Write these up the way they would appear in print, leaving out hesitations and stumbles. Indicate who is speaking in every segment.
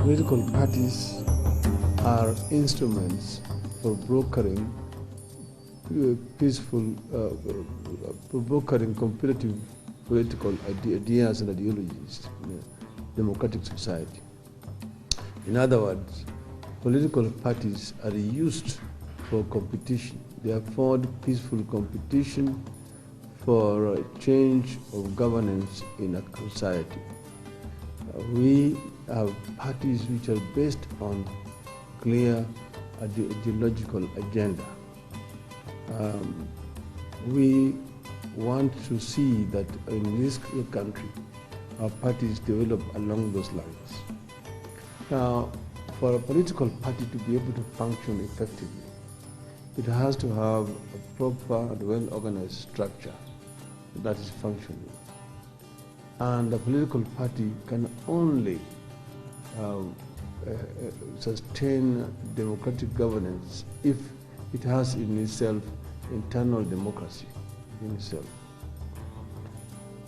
Speaker 1: Political parties are instruments for brokering brokering competitive political ideas and ideologies in a democratic society. In other words, political parties are used for competition. They afford peaceful competition for a change of governance in a society. We have parties which are based on clear ideological agenda. We want to see that in this country, our parties develop along those lines. Now, for a political party to be able to function effectively, it has to have a proper and well-organized structure that is functioning. And a political party can only sustain democratic governance if it has in itself internal democracy in itself.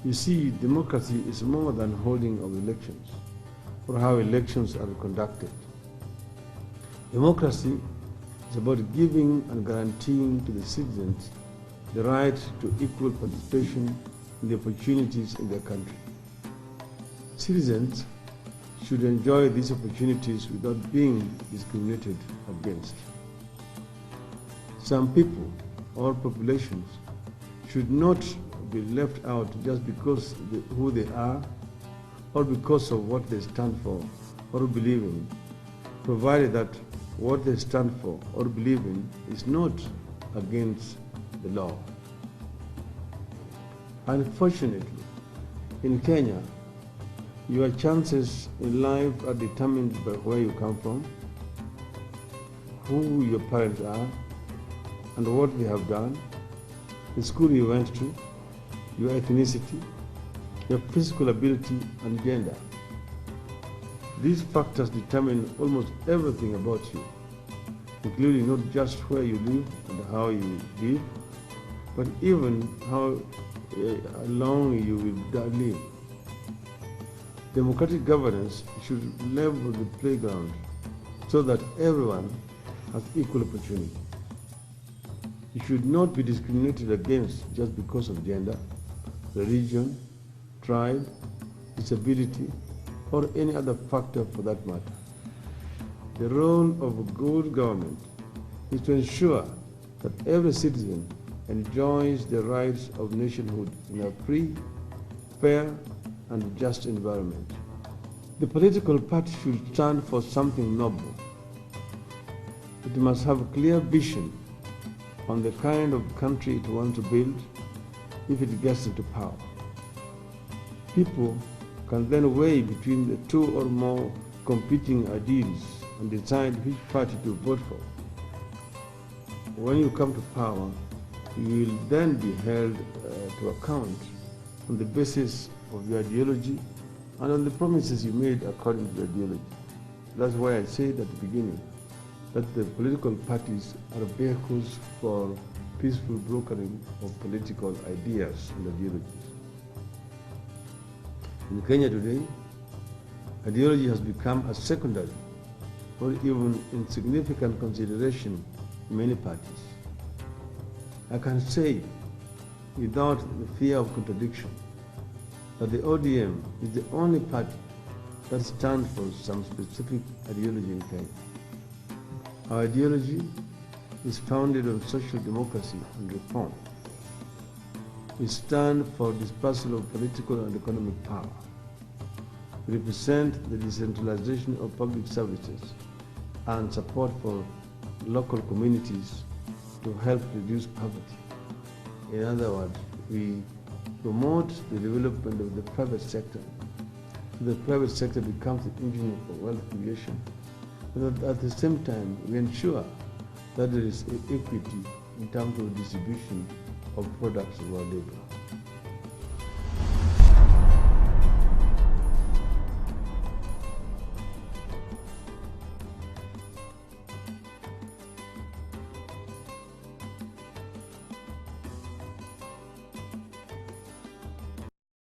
Speaker 1: You see, democracy is more than holding of elections or how elections are conducted. Democracy is about giving and guaranteeing to the citizens the right to equal participation in the opportunities in their country. Citizens should enjoy these opportunities without being discriminated against. Some people or populations should not be left out just because who they are or because of what they stand for or believe in, provided that what they stand for or believe in is not against the law. Unfortunately, in Kenya, your chances in life are determined by where you come from, who your parents are, and what they have done, the school you went to, your ethnicity, your physical ability, and gender. These factors determine almost everything about you, including not just where you live and how you live, but even how long you will live. Democratic governance should level the playground so that everyone has equal opportunity. You should not be discriminated against just because of gender, religion, tribe, disability, or any other factor for that matter. The role of a good government is to ensure that every citizen enjoys the rights of nationhood in a free, fair, and just environment. The political party should stand for something noble. It must have a clear vision on the kind of country it wants to build if it gets into power. People can then weigh between the two or more competing ideals and decide which party to vote for. When you come to power, you will then be held to account on the basis of your ideology and on the promises you made according to your ideology. That's why I said at the beginning that the political parties are vehicles for peaceful brokering of political ideas and ideologies. In Kenya today, ideology has become a secondary or even insignificant consideration in many parties. I can say without the fear of contradiction that the ODM is the only party that stands for some specific ideology in Kenya. Our ideology is founded on social democracy and reform. We stand for dispersal of political and economic power. We represent the decentralization of public services and support for local communities to help reduce poverty. In other words, we promote the development of the private sector. The private sector becomes the engine for wealth creation. But at the same time, we ensure that there is equity in terms of distribution of products of our labor.